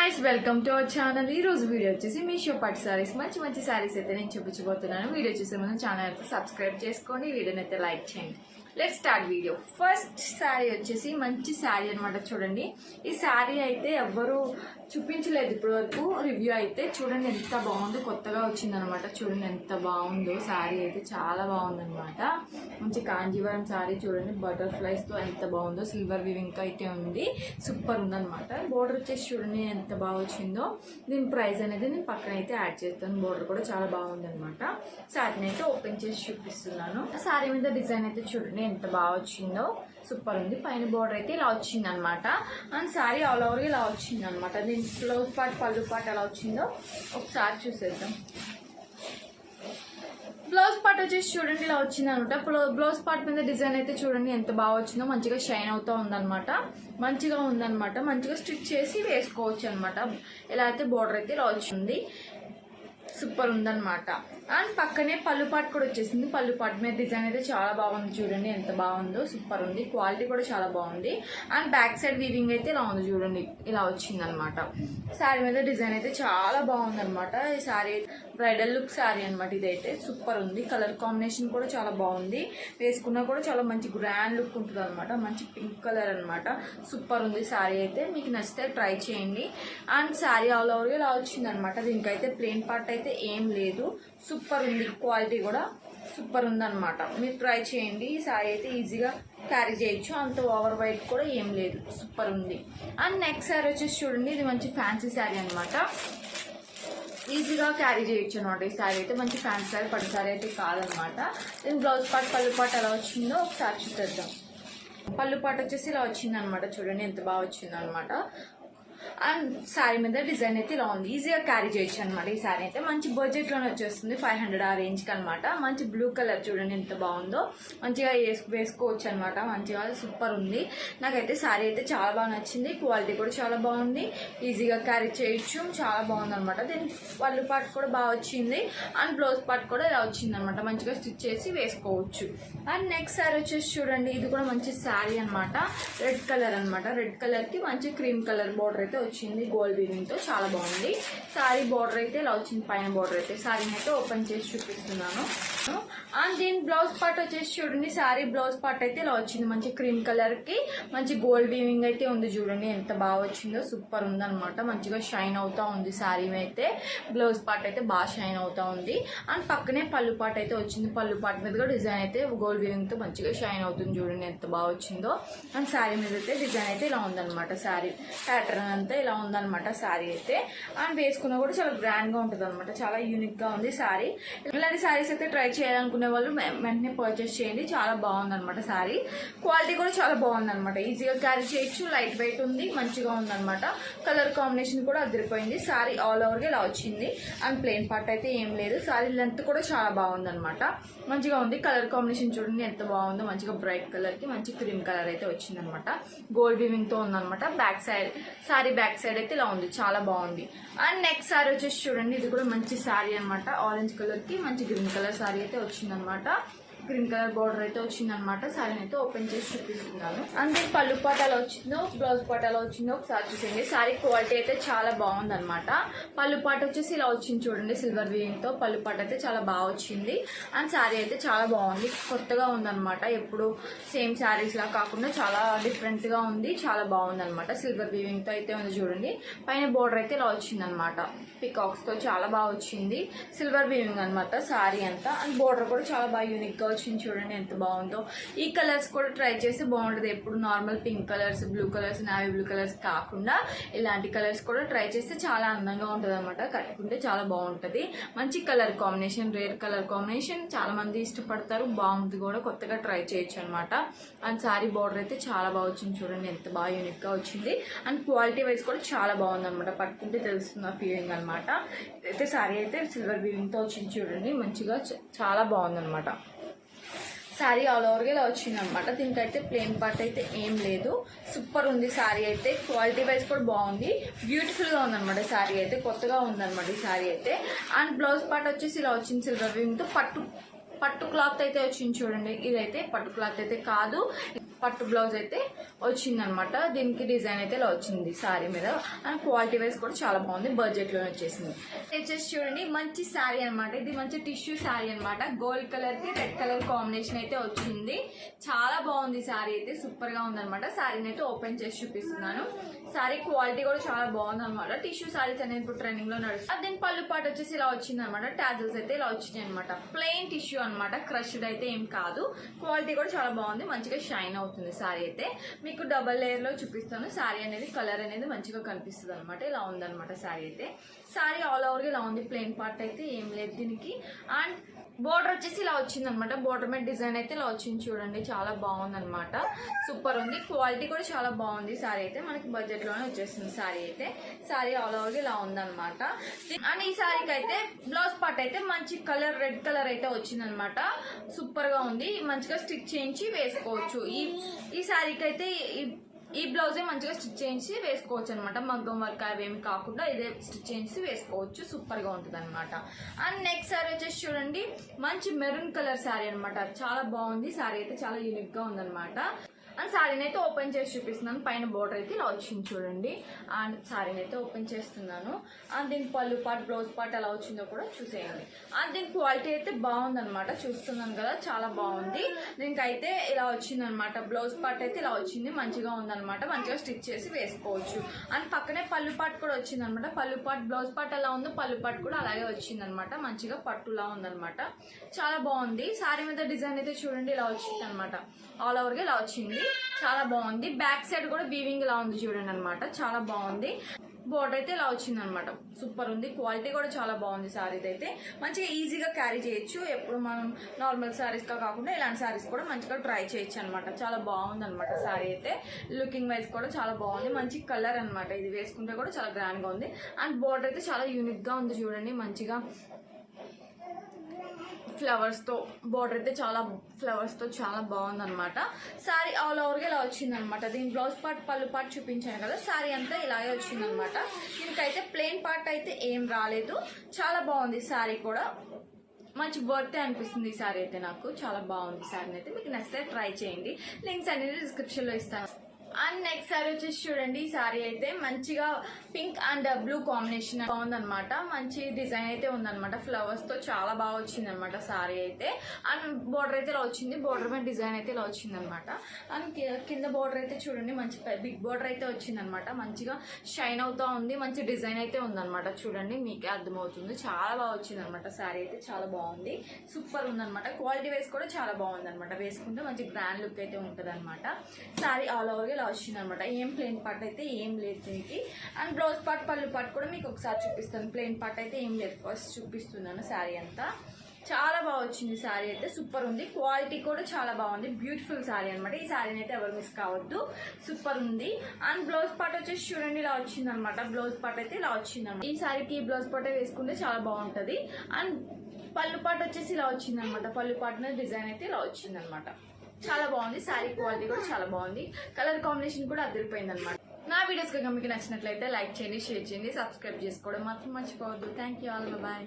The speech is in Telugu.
Guys welcome to our channel. ఈ రోజు వీడియో వచ్చేసి మీషో పట్టు సారీస్ మంచి సారీస్ అయితే నేను చూపించబోతున్నాను। వీడియో చూసే ముందు ఛానల్ అయితే సబ్స్క్రైబ్ చేసుకోండి, వీడియోని అయితే లైక్ చేయండి। Let's start video. First sorry వచ్చేసి మంచి సారీ అన్నమాట। చూడండి, ఈ సారీ అయితే ఎవ్వరు చూపించలేదు ఇప్పటి వరకు, రివ్యూ అయితే చూడండి ఎంత బాగుందో, కొత్తగా వచ్చిందనమాట। చూడండి ఎంత బాగుందో సారీ అయితే, చాలా బాగుందనమాట। మంచి కాంజీవరం సారీ చూడండి, బటర్ఫ్లైస్ తో ఎంత బాగుందో, సిల్వర్ వివింగ్ అయితే ఉంది, సూపర్ ఉందనమాట। బోర్డర్ వచ్చేసి చూడండి ఎంత బాగా వచ్చిందో। దీని ప్రైస్ అనేది నేను పక్కన అయితే యాడ్ చేస్తాను। బోర్డర్ కూడా చాలా బాగుందనమాట। సారీని అయితే ఓపెన్ చేసి చూపిస్తున్నాను। సారీ మీద డిజైన్ అయితే చూడండి ఎంత బాగా వచ్చిందో, సూపర్ ఉంది। పైన బోర్డర్ అయితే ఇలా వచ్చింది అనమాట, అండ్ సారీ ఆల్ ఓవర్ ఇలా వచ్చింది అనమాట। దీని బ్లౌజ్ పార్ట్ పళ్ళు పార్ట్ ఎలా వచ్చిందో ఒకసారి చూసేద్దాం। బ్లౌజ్ పార్ట్ వచ్చేసి చూడండి ఇలా వచ్చింది అనమాట। బ్లౌజ్ పార్ట్ మీద డిజైన్ అయితే చూడండి ఎంత బాగా వచ్చిందో, మంచిగా షైన్ అవుతా ఉందన్నమాట, మంచిగా ఉందన్నమాట। మంచిగా స్టిచ్ చేసి వేసుకోవచ్చు అనమాట। ఇలా అయితే బోర్డర్ అయితే ఇలా వచ్చింది, సూపర్ ఉందన్నమాట। అండ్ పక్కనే పళ్ళు పాట్ కూడా వచ్చేసింది। పళ్ళు పాట్ మీద డిజైన్ అయితే చాలా బాగుంది, చూడండి ఎంత బాగుందో, సూపర్ ఉంది। క్వాలిటీ కూడా చాలా బాగుంది। అండ్ బ్యాక్ సైడ్ వీవింగ్ అయితే ఇలా ఉంది చూడండి, ఇలా వచ్చింది అనమాట। శారీ మీద డిజైన్ అయితే చాలా బాగుంది అనమాట। ఈ శారీ బ్రైడల్ లుక్ శారీ అనమాట, ఇదైతే సూపర్ ఉంది। కలర్ కాంబినేషన్ కూడా చాలా బాగుంది, వేసుకున్నా కూడా చాలా మంచి గ్రాండ్ లుక్ ఉంటుంది అనమాట। మంచి పింక్ కలర్ అనమాట, సూపర్ ఉంది శారీ అయితే। మీకు నచ్చితే ట్రై చేయండి। అండ్ శారీ ఆల్ ఓవర్ ఇలా వచ్చింది అనమాట। దీనికైతే ప్లెయిన్ పార్ట్ అయితే ఏం లేదు, సూపర్ ఉంది, క్వాలిటీ కూడా సూపర్ ఉందన్నమాట। మీరు ట్రై చేయండి। ఈ సారీ అయితే ఈజీగా క్యారీ చేయొచ్చు, అంత ఓవర్ వైట్ కూడా ఏం లేదు, సూపర్ ఉంది। అండ్ నెక్స్ట్ సారీ వచ్చేసి చూడండి, ఇది మంచి ఫ్యాన్సీ శారీ అనమాట, ఈజీగా క్యారీ చేయొచ్చు అనమాట। ఈ సారీ అయితే మంచి ఫ్యాన్సీ శారీ, పట్టు సారీ అయితే కాదనమాట। దీని బ్లౌజ్ పార్ట్ పళ్ళు పార్ట్ ఎలా వచ్చిందో ఒకసారి చూసేద్దాం। పళ్ళు పార్ట్ వచ్చేసి ఇలా వచ్చింది అనమాట, చూడండి ఎంత బాగా వచ్చింది అనమాట। అండ్ శారీ మీద డిజైన్ అయితే ఇలా ఉంది, ఈజీగా క్యారీ చేయొచ్చు అనమాట। ఈ శారీ అయితే మంచి బడ్జెట్ లోనే వచ్చేస్తుంది, 500 ఆ రేంజ్ కి అనమాట। మంచి బ్లూ కలర్ చూడండి ఎంత బాగుందో, మంచిగా వేసుకోవచ్చు అనమాట, మంచిగా సూపర్ ఉంది। నాకైతే శారీ అయితే చాలా బాగా నచ్చింది, క్వాలిటీ కూడా చాలా బాగుంది, ఈజీగా క్యారీ చేయొచ్చు, చాలా బాగుంది అనమాట। దీని పళ్ళు పార్ట్ కూడా బాగా వచ్చింది, అండ్ బ్లౌజ్ పార్ట్ కూడా ఇలా వచ్చింది అనమాట, మంచిగా స్టిచ్ చేసి వేసుకోవచ్చు। అండ్ నెక్స్ట్ శారీ వచ్చేసి చూడండి, ఇది కూడా మంచి శారీ అనమాట, రెడ్ కలర్ అనమాట। రెడ్ కలర్ కి మంచి క్రీమ్ కలర్ బోర్డర్ అయితే వచ్చింది, గోల్డ్ వీవింగ్ తో చాలా బాగుంది। సారీ బోర్డర్ అయితే ఇలా వచ్చింది, పైన బోర్డర్ అయితే। సారీని అయితే ఓపెన్ చేసి చూపిస్తున్నాను। అండ్ దీని బ్లౌజ్ పార్ట్ వచ్చేసి చూడండి, సారీ బ్లౌజ్ పార్ట్ అయితే ఇలా వచ్చింది, మంచి క్రీమ్ కలర్ కి మంచి గోల్డ్ వీవింగ్ అయితే ఉంది, చూడండి ఎంత బాగా వచ్చిందో, సూపర్ ఉందన్నమాట। మంచిగా షైన్ అవుతా ఉంది సారీ అయితే, బ్లౌజ్ పార్ట్ అయితే బాగా షైన్ అవుతా ఉంది। అండ్ పక్కనే పళ్ళు పార్ట్ అయితే వచ్చింది, పళ్ళు పార్ట్ మీద కూడా డిజైన్ అయితే గోల్డ్ వీవింగ్ తో మంచిగా షైన్ అవుతుంది, చూడండి ఎంత బాగా వచ్చిందో। అండ్ సారీ మీద అయితే డిజైన్ అయితే ఇలా ఉందన్నమాట, సారీ ప్యాటర్న్ అంతా ఇలా ఉందన్నమాట సారీ అయితే। అండ్ వేసుకున్నా కూడా చాలా గ్రాండ్ గా ఉంటుంది అనమాట, చాలా యూనిక్ గా ఉంది సారీ। ఇలాంటి సారీస్ అయితే ట్రై చేయాలనుకునే వాళ్ళు వెంటనే పర్చేస్ చేయండి, చాలా బాగుంది అనమాట సారీ, క్వాలిటీ కూడా చాలా బాగుంది అనమాట, ఈజీగా క్యారీ చేయొచ్చు, లైట్ వెయిట్ ఉంది, మంచిగా ఉందన్నమాట। కలర్ కాంబినేషన్ కూడా అదిరిపోయింది, సారీ ఆల్ ఓవర్ గా ఇలా వచ్చింది। అండ్ ప్లెయిన్ పార్ట్ అయితే ఏం లేదు, సారీ లెంత్ కూడా చాలా బాగుంది అనమాట, మంచిగా ఉంది। కలర్ కాంబినేషన్ చూడండి ఎంత బాగుందో, మంచిగా బ్రైట్ కలర్ కి మంచి క్రీమ్ కలర్ అయితే వచ్చింది అనమాట, గోల్డ్ వీవింగ్ తో ఉందన్నమాట। Back side sorry back side అయితే ఇలా ఉంది, చాలా బాగుంది। అండ్ నెక్స్ట్ సారీ వచ్చేసి చూడండి, ఇది కూడా మంచి సారీ అనమాట, ఆరెంజ్ కలర్ కి మంచి గ్రీన్ కలర్ సారీ అయితే వచ్చింది అనమాట, గ్రీన్ కలర్ బోర్డర్ అయితే వచ్చింది అనమాట। సారీని అయితే ఓపెన్ చేసి చూపిస్తున్నాను। అండ్ పళ్ళు పాట ఎలా వచ్చిందో, బ్లౌజ్ పాట ఎలా వచ్చిందో ఒకసారి చూసేయండి। సారీ క్వాలిటీ అయితే చాలా బాగుంది అనమాట। పళ్ళు పాట వచ్చేసి ఇలా వచ్చింది చూడండి, సిల్వర్ వీవింగ్ తో పళ్ళు పాట అయితే చాలా బాగా వచ్చింది। అండ్ సారీ అయితే చాలా బాగుంది, కొత్తగా ఉందన్నమాట, ఎప్పుడు సేమ్ శారీస్ లా కాకుండా చాలా డిఫరెంట్ గా ఉంది, చాలా బాగుంది అనమాట। సిల్వర్ వీవింగ్ తో అయితే ఉంది చూడండి, పైన బోర్డర్ అయితే ఇలా వచ్చింది అనమాట, పికాక్స్ తో చాలా బాగా వచ్చింది, సిల్వర్ వీవింగ్ అనమాట సారీ అంతా। అండ్ బోర్డర్ కూడా చాలా బాగా యూనిక్ గా వచ్చింది, చూడండి ఎంత బాగుందో। ఈ కలర్స్ కూడా ట్రై చేస్తే బాగుంటుంది, ఎప్పుడు normal pink colours, blue colours, navy blue colours కాకుండా ఇలాంటి కలర్స్ కూడా ట్రై చేస్తే చాలా అందంగా ఉంటుంది అనమాట, కట్టుకుంటే చాలా బాగుంటది। మంచి colour combination, rare colour combination, చాలా మంది ఇష్టపడతారు, బాగుంది కూడా, కొత్తగా ట్రై చేయొచ్చు అనమాట। అండ్ సారీ బోర్డర్ అయితే చాలా బాగా వచ్చింది, చూడండి ఎంత బాగా యూనిక్ గా వచ్చింది। అండ్ క్వాలిటీ వైజ్ కూడా చాలా బాగుంది అనమాట, పట్టుకుంటే తెలుస్తుంది ఆ ఫీలింగ్ అనమాట। అయితే సారీ అయితే సిల్వర్ వీవింగ్ తో వచ్చింది చూడండి, మంచిగా చాలా బాగుంది అనమాట। సారీ ఆల్ ఓవర్గా ఇలా వచ్చింది అనమాట, దీనికైతే ప్లెయిన్ పార్ట్ అయితే ఏం లేదు, సూపర్ ఉంది సారీ అయితే, క్వాలిటీ వైజ్ కూడా బాగుంది, బ్యూటిఫుల్ గా ఉందన్నమాట సారీ అయితే, కొత్తగా ఉందన్నమాట ఈ సారీ అయితే। అండ్ బ్లౌజ్ పార్ట్ వచ్చేసి ఇలా వచ్చింది సిల్వర్ వీవింగ్ తో, పట్టు క్లాత్ అయితే వచ్చింది చూడండి, ఇదైతే పట్టు క్లాత్ అయితే కాదు, పట్టు బ్లౌజ్ అయితే వచ్చిందనమాట. దీనికి డిజైన్ అయితే ఇలా వచ్చింది శారీ మీద. అండ్ క్వాలిటీ వైజ్ కూడా చాలా బాగుంది, బడ్జెట్ లో వచ్చేసింది. వచ్చేసి చూడండి మంచి శారీ అనమాట. ఇది మంచి టిష్యూ శారీ అనమాట. గోల్డ్ కలర్ కి రెడ్ కలర్ కాంబినేషన్ అయితే వచ్చింది. చాలా బాగుంది శారీ అయితే, సూపర్ గా ఉందన్నమాట. శారీని అయితే ఓపెన్ చేసి చూపిస్తున్నాను. శారీ క్వాలిటీ కూడా చాలా బాగుంది అనమాట. టిష్యూ శారీస్ అనేది ఇప్పుడు ట్రెండింగ్ లో నడుస్తుంది. దీని పళ్ళు పాటు వచ్చేసి ఇలా వచ్చింది అనమాట. టాజల్స్ అయితే ఇలా వచ్చినాయి అనమాట. ప్లెయిన్ టిష్యూ అనమాట, క్రష్డ్ అయితే ఏం కాదు. క్వాలిటీ కూడా చాలా బాగుంది, మంచిగా షైన్ అవుతుంది శారీ అయితే. మీకు డబల్ లేయర్ లో చూపిస్తాను. శారీ అనేది కలర్ అనేది మంచిగా కనిపిస్తుంది అనమాట. ఇలా ఉందన్నమాట శారీ అయితే. శారీ ఆల్ ఓవర్ గా ఇలా ఉంది. ప్లెయిన్ పార్ట్ అయితే ఏం లేదు దీనికి. అండ్ బోర్డర్ వచ్చేసి ఇలా వచ్చింది అనమాట. బోర్డర్ మీద డిజైన్ అయితే ఇలా వచ్చింది చూడండి, చాలా బాగుంది అనమాట. సూపర్ ఉంది, క్వాలిటీ కూడా చాలా బాగుంది. శారీ అయితే మనకి బడ్జెట్ లోనే వచ్చేస్తుంది శారీ అయితే. శారీ ఆల్ ఓవర్ ఇలా ఉందన్నమాట. అండ్ ఈ శారీకి అయితే బ్లౌజ్ పార్ట్ అయితే మంచి కలర్, రెడ్ కలర్ అయితే వచ్చింది అనమాట. సూపర్ గా ఉంది, మంచిగా స్టిచ్ చేయించి వేసుకోవచ్చు. ఈ శారీకి అయితే ఈ బ్లౌజే మంచిగా స్టిచ్ చేయించి వేసుకోవచ్చు అనమాట. మగ్గం వర్క్ అవేమి కాకుండా ఇదే స్టిచ్ చేయించి వేసుకోవచ్చు. సూపర్ గా ఉంటుంది అనమాట. అండ్ నెక్స్ట్ శారీ వచ్చేసి చూడండి మంచి మెరూన్ కలర్ శారీ అనమాట. చాలా బాగుంది శారీ అయితే, చాలా యూనిక్ గా ఉందన్నమాట. అండ్ శారీని అయితే ఓపెన్ చేసి చూపిస్తున్నాను. పైన బోర్డర్ అయితే ఇలా వచ్చింది చూడండి. అండ్ శారీని అయితే ఓపెన్ చేస్తున్నాను. అండ్ దీని పళ్ళు పార్ట్, బ్లౌజ్ పార్ట్ ఎలా వచ్చిందో కూడా చూసేయండి. అండ్ దీని క్వాలిటీ అయితే బాగుందన్నమాట. చూస్తున్నాను కదా, చాలా బాగుంది. దీనికి అయితే ఇలా వచ్చింది అనమాట. బ్లౌజ్ పార్ట్ అయితే ఇలా వచ్చింది, మంచిగా ఉందన్నమాట. మంచిగా స్టిచ్ చేసి వేసుకోవచ్చు. అండ్ పక్కనే పళ్ళు పార్ట్ కూడా వచ్చింది అనమాట. పళ్ళు పార్ట్, బ్లౌజ్ పార్ట్ ఎలా ఉందో పళ్ళు పార్ట్ కూడా అలాగే వచ్చింది అనమాట. మంచిగా పట్టులా ఉందన్నమాట. చాలా బాగుంది. శారీ మీద డిజైన్ అయితే చూడండి ఇలా వచ్చింది అనమాట. ఆల్ ఓవర్ గా ఇలా వచ్చింది, చాలా బాగుంది. బ్యాక్ సైడ్ కూడా వీవింగ్ ఇలా ఉంది చూడండి అనమాట. చాలా బాగుంది. బోర్డర్ అయితే ఇలా వచ్చింది అనమాట. సూపర్ ఉంది, క్వాలిటీ కూడా చాలా బాగుంది. శారీస్ అయితే మంచిగా ఈజీగా క్యారీ చేయొచ్చు. ఎప్పుడు మనం నార్మల్ శారీస్ గా కాకుండా ఇలాంటి శారీస్ కూడా మంచిగా ట్రై చేయొచ్చు అనమాట. చాలా బాగుంది అనమాట శారీ అయితే. లుకింగ్ వైజ్ కూడా చాలా బాగుంది. మంచి కలర్ అనమాట. ఇది వేసుకుంటే కూడా చాలా గ్రాండ్ గా ఉంది. అండ్ బోర్డర్ అయితే చాలా యూనిక్ గా ఉంది చూడండి. మంచిగా ఫ్లవర్స్ తో బోర్డర్ అయితే చాలా ఫ్లవర్స్ తో చాలా బాగుంది అనమాట. శారీ ఆల్ ఓవర్ గా ఇలా వచ్చింది అనమాట. దీని బ్లౌజ్ పార్ట్, పళ్ళు పార్ట్ చూపించాను కదా. శారీ అంతా ఇలాగే వచ్చింది అనమాట. దీనికైతే ప్లెయిన్ పార్ట్ అయితే ఏం రాలేదు. చాలా బాగుంది శారీ కూడా, మంచి వర్త్ అనిపిస్తుంది ఈ శారీ అయితే. నాకు చాలా బాగుంది శారీ అయితే. మీకు నచ్చితే ట్రై చేయండి. లింక్స్ అనేది డిస్క్రిప్షన్ లో ఇస్తాను. అండ్ నెక్స్ట్ శారీ వచ్చేసి చూడండి. ఈ శారీ అయితే మంచిగా పింక్ అండ్ బ్లూ కాంబినేషన్ బాగుందనమాట. మంచి డిజైన్ అయితే ఉందన్నమాట. ఫ్లవర్స్ తో చాలా బాగా వచ్చింది అనమాట శారీ అయితే. అండ్ బోర్డర్ అయితే ఇలా వచ్చింది. బోర్డర్ మీద డిజైన్ అయితే ఇలా వచ్చింది అనమాట. అండ్ కింద బోర్డర్ అయితే చూడండి మంచి బిగ్ బోర్డర్ అయితే వచ్చింది అనమాట. మంచిగా షైన్ అవుతా ఉంది. మంచి డిజైన్ అయితే ఉందన్నమాట. చూడండి మీకే అర్థమవుతుంది. చాలా బాగా వచ్చింది అనమాట. శారీ అయితే చాలా బాగుంది, సూపర్ ఉందన్నమాట. క్వాలిటీ వైజ్ కూడా చాలా బాగుంది అనమాట. వేసుకుంటే మంచి గ్రాండ్ లుక్ అయితే ఉంటది అనమాట. శారీ ఆల్ ఓవర్ వచ్చింది అనమాట. ఏం ప్లెయిన్ పార్ట్ అయితే ఏం లేదు దీనికి. అండ్ బ్లౌజ్ పార్ట్, పళ్ళు పార్ట్ కూడా మీకు ఒకసారి చూపిస్తాను. ప్లెయిన్ పార్ట్ అయితే ఏం లేదు, ఫస్ట్ చూపిస్తున్నాను. శారీ అంతా చాలా బాగా వచ్చింది. శారీ అయితే సూపర్ ఉంది. క్వాలిటీ కూడా చాలా బాగుంది. బ్యూటిఫుల్ శారీ అనమాట. ఈ శారీని అయితే ఎవరు మిస్ కావద్దు, సూపర్ ఉంది. అండ్ బ్లౌజ్ పార్ట్ వచ్చేసి చూడండి ఇలా వచ్చింది అనమాట. బ్లౌజ్ పార్ట్ అయితే ఇలా వచ్చింది అనమాట. ఈ శారీకి బ్లౌజ్ పార్ట్ వేసుకుంటే చాలా బాగుంటది. అండ్ పళ్ళు పార్ట్ వచ్చేసి ఇలా వచ్చింది అనమాట. పళ్ళు పార్ట్ మీద డిజైన్ అయితే ఇలా వచ్చింది అనమాట. చాలా బాగుంది. శారీ క్వాలిటీ కూడా చాలా బాగుంది. కలర్ కాంబినేషన్ కూడా అదిరిపోయింది అనమాట. నా వీడియోస్ కనుక మీకు నచ్చినట్లయితే లైక్ చేయండి, షేర్ చేయండి, సబ్స్క్రైబ్ చేసుకోవడం మాత్రం మర్చిపోవద్దు. Thank you all, bye.